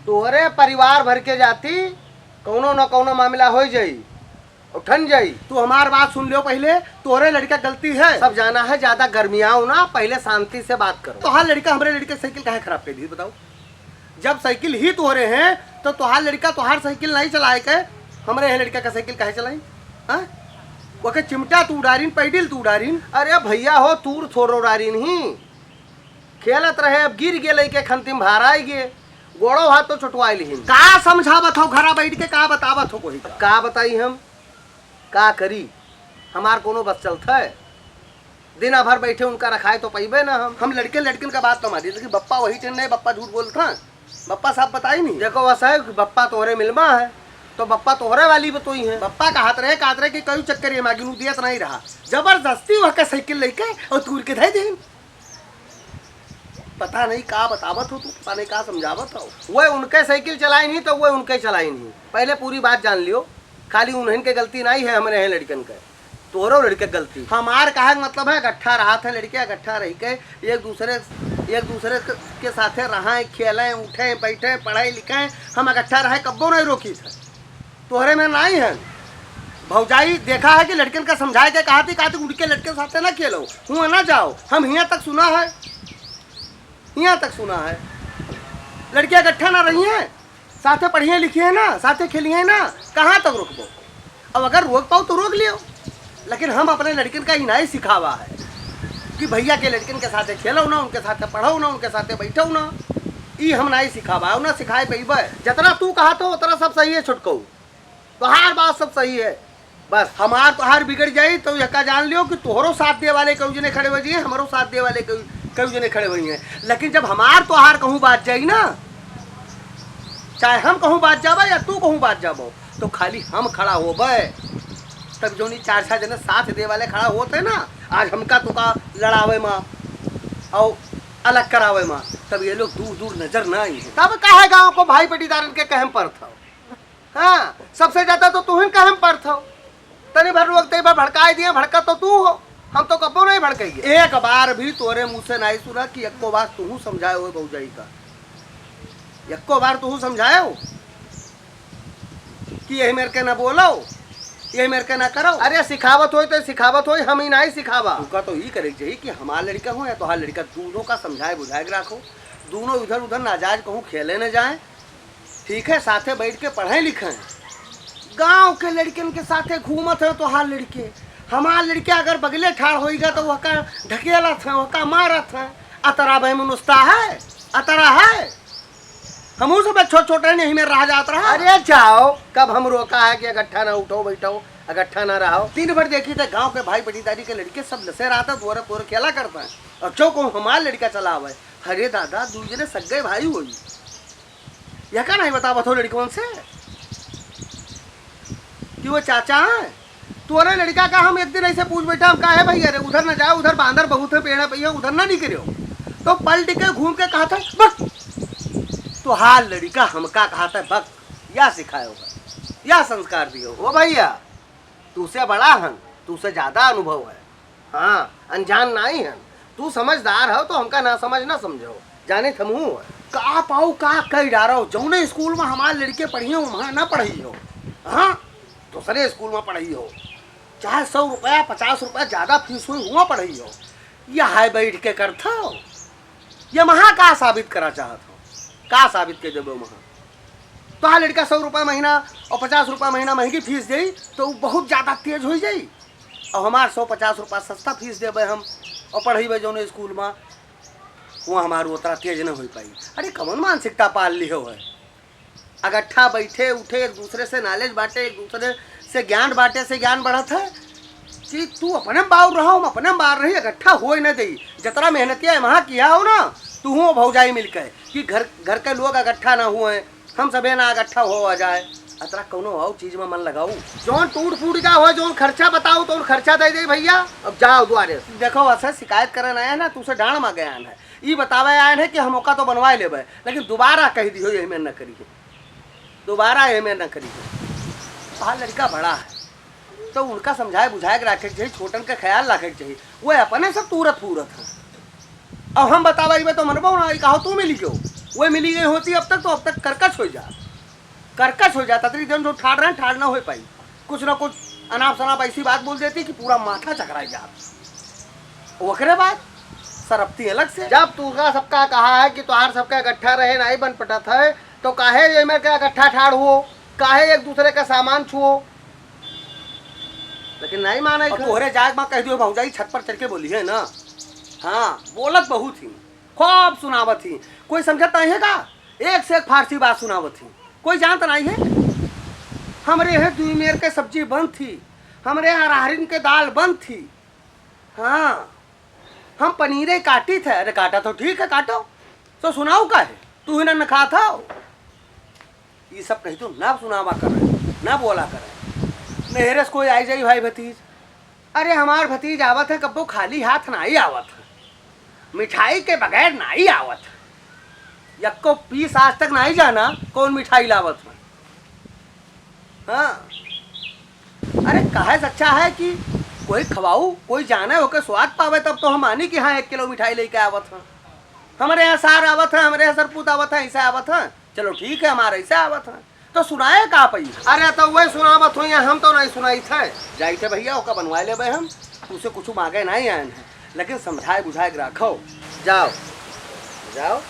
तोहरे परिवार भर के जाती कौनो न कौनो मामला हो जाई, उठन जाई। तू हमार बात सुन लियो पहले, तोहरे लड़का गलती है। सब जाना है, ज्यादा गर्मियाओ ना, पहले शांति से बात करो। तोहार लड़का हमरे लड़के साइकिल काहे खराब कर दी बताओ? जब साइकिल ही तोहरे हैं तो तोहार लड़का तोहार साइकिल नहीं चलाए के हमरे यहाँ लड़का का साइकिल काहे चलाई? हाँ, ओके चिमटा तू उड़ारीन, पैडिल तू उड़ारीन। अरे भैया हो, तूर थोड़ो उड़ारी नहीं, खेलत रहे, अब गिर गे के खंतिम भाराई गे, गोड़ो हाथ तो छुटवाई लिहिन। का समझावत हो घरा बैठ के, का बतावत हो कोई का बताई हम का करी? हमार कोनो बस चलता है? दिन भर बैठे उनका रखाए तो पैबे ना हम लड़के लड़किन का बात तो मारी, लेकिन बप्पा वही टेन नहीं, बप्पा झूठ बोलता। बप्पा साहब बताई नहीं। देखो वैसा है, बप्पा तोहरे मिलमा है तो बप्पा तोहरे वाली बतोई है। बप्पा का हाथ रहे कातरे के कई चक्कर ये मागिनू दियत नहीं रहा, जबरदस्ती वह का साइकिल लेके और तूर के धै दे। पता नहीं का बतावत हो तू, पता नहीं का समझावत हो। वो उनके साइकिल चलाई नहीं तो वो उनके चलाई नहीं। पहले पूरी बात जान लियो, खाली उन्हें के गलती नहीं है, हमारे हैं लड़कन के, तोहरो लड़के गलती। हमार कहा मतलब है इकट्ठा रहा था लड़के, इकट्ठा रह के एक दूसरे के साथे रहा, खेलें उठे बैठे पढ़ाई लिखे, हम इकट्ठा रहे, कब्बो नहीं रोकी था। तोहरे में नहीं है भौजाई, देखा है कि लड़कन का समझाए के कहा थी उनके लड़के साथे ना खेलो, हुआ ना जाओ। हम यहाँ तक सुना है, यहाँ तक सुना है लड़कियां इकट्ठा ना रही हैं, साथे पढ़िए लिखिए है ना, साथे खेलिए ना, कहाँ तक रोकबो? अब अगर रोक पाओ तो रोक लियो, लेकिन हम अपने लड़किन का ही नहीं सिखावा है कि भैया के लड़किन के साथे खेलो ना, उनके साथे पढ़ो ना, उनके साथे बैठो ना, ये हम नहीं सिखावा ना, सिखाए पैबे। जितना तू कहा तो उतना सब सही है छुटको, तोहार बात सब सही है, बस हमार तोहार बिगड़ जाई तो यका जान लियो कि तोहरो साथ दे वाले कई जने खड़े हुए हैं, हमारो साथ दे वाले कई जने खड़े हुए हैं। लेकिन जब हमार तोहार कहूँ बात जाई ना, चाहे हम कहूँ बात जाबा या तू कहूँ बात जाबो, तो खाली हम खड़ा होबे, तब जो नहीं चार छह जने साथ दे वाले खड़ा होते ना, आज हमका तुका लड़ावे माँ और अलग करावे माँ, तब ये लोग दूर दूर नजर ना आई। तब कहे गाँव को भाई पटीदारन के कहम पर था। हाँ, सबसे ज्यादा तो तू ही कहम पर था, तनी भर लोग तई बार भड़काए दिए, भड़का तो तू हो, हम तो कब्बो नहीं भड़केंगे। एक बार भी तोरे मुँह से नहीं सुना कि एको बार तू समझाए हो भौजाई का, एको बार तू समझाए हो कि यही मेरे के ना बोलो, यही मेरे के ना करो। अरे सिखावत हो तो सिखावत हो, हम ही नहीं सिखावा। उनका तो यही करे चाहिए कि हमारा लड़का हो या तो हर लड़का, दोनों का समझाए बुझाए के रखो, दोनों इधर उधर नाजायज कहूँ खेले न जाए, ठीक है, साथे बैठ के पढ़े लिखे। गांव के लड़कन के साथे घूमत है तो हाल लड़के, हमार लड़के अगर बगले ठाड़ होगा तो वह का ढकेलत है, वह का मारत है, अतरा भाई मनुस्ता है, अतरा है, हम सब छोटे छोटे नहीं में रह जाता रहा। अरे जाओ, कब हम रोका है कि इकट्ठा ना उठो बैठो, इकट्ठा ना रहो। दिन भर देखी थे गांव के भाई पटीदारी के लड़के सब लसे रहा था, तोरे तोरे खेला करता है, और चौ को हमार लड़का चला हुआ है। अरे दादा, दूसरे सगे भाई हुई, यह का नहीं बतावा थो लड़कों से कि वो चाचा है तोरे लड़का का। हम एक दिन ऐसे पूछ बैठा, हम कहा है भाई अरे उधर न जाओ, उधर बांदर बहुत है, पेड़ पे उधर ना निकलो, तो पलट के घूम के कहा था बस, तो हाल लड़का हमका कहा था बक, या सिखाए होगा या संस्कार दियो। ओ भैया, तुझसे बड़ा हन, तुझसे ज्यादा अनुभव है, हाँ अनजान नहीं है, तू समझदार हो तो हमका ना समझ ना समझो, जाने थमू का पाऊ का कई डारो, जौने स्कूल में हमारे लड़के पढ़ी हो वहाँ ना पढ़ी हो, हाँ दूसरे स्कूल में पढ़ी हो, चाहे 100 रुपया 50 रुपया ज़्यादा फीस हुई हुआ पढ़ी हो, यहाँ बैठ के करता हो, ये वहाँ का साबित करा चाहत हो, का साबित के जब वहाँ तो हाँ लड़का 100 रुपया महीना और 50 रुपया महीना महंगी फीस दे तो बहुत ज़्यादा तेज हो जाई, और हमारे 150 रुपया सस्ता फीस देवे हम और पढ़ेबे जौन स्कूल में, वहाँ हमारे उतना तेज न हो पाई। अरे कौन मानसिकता पाल ली हो है, अगट्ठा बैठे उठे, एक दूसरे से नॉलेज बांटे, एक दूसरे से ज्ञान बांटे से ज्ञान बढ़त है कि तू अपने बाउर रहो, हम अपने बाहर रही, इकट्ठा हो ही न दी। जितना मेहनतिया वहाँ किया हो ना, तू हो भौजाई मिलकर कि घर के लोग इकट्ठा ना हुए, हम सबे ना इकट्ठा हो आ जाए, अतरा कौनो आओ चीज में मन लगाऊ, जोन टूट फूट का हो, जोन खर्चा बताओ तो खर्चा दे दे भैया। अब जाओ द्वारे, देखो अच्छा शिकायत करने आया ना, तुझसे डांड मांगे आया है, ये बतावे आए हैं कि हम तो बनवा लेवे, लेकिन दोबारा कह दी हो यही में न करी, दोबारा यही में न करी। बाहर लड़का बड़ा है तो उनका समझाए बुझाए के रखे चाहिए, छोटन का ख्याल रखे चाहिए, वो अपने सब तूरत फूरत है। अब हम बतावे तो मनबो ना, कहो तू मिली क्यों, वो मिली गई होती अब तक कर्कश हो जाता तरी दिन जो ठाड़ रहे ठाड़ ना हो पाई, कुछ ना कुछ अनाप शनाप ऐसी बात बोल देती कि पूरा माथा चकराई जा। ओकरे बाद सरपती अलग से। जब तूका सबका कहा है कि तुहार सबका इकट्ठा रहे नहीं बन पटत है तो काहे ये में का इकट्ठा ठाड़ हो, काहे एक दूसरे का सामान छुओ, लेकिन नहीं माने। तोहरे जाग माँ कह दियो भौजाई छत पर चढ़ के बोली है ना। हाँ बोलत बहुत ही, खूब सुनावत ही, कोई समझत नहीं है का, एक से एक फारसी बात सुनावत ही, कोई जानता नहीं है। हमरे यहाँ दुमेर के सब्जी बंद थी, हमरे यहाँ अरहरिन के दाल बंद थी। हाँ हम पनीरे काटी थे। अरे काटा तो ठीक है, काटो तो सुनाओ का है, तू ही ना खा था। ये सब कही तो ना सुनावा कर ना बोला कर, नेहरस कोई आई जाई भाई भतीज। अरे हमार भतीज आवत है कब्बो खाली हाथ ना ही आवत है, मिठाई के बगैर ना ही आवत है, यक्को पीस आज तक नहीं जाना कौन मिठाई लावत है। हाँ अरे काहे सच्चा है कि कोई खवाऊ कोई जाने होकर स्वाद पावे तब तो हम मानी कि हाँ 1 किलो मिठाई लेके आवत है। हमारे यहाँ सार आवत है, हमारे यहाँ सरपूत आवत है, ऐसा आवत है, चलो ठीक है हमारे ऐसा आवत है, तो सुनाए का पई। अरे तो वही सुनावत हुई, हम तो नहीं सुनाई थे। जाई थे भैया ओका बनवा ले हम, उसे कुछ मांगे नहीं आए हैं, लेकिन समझाए बुझाए के रखो। जाओ जाओ।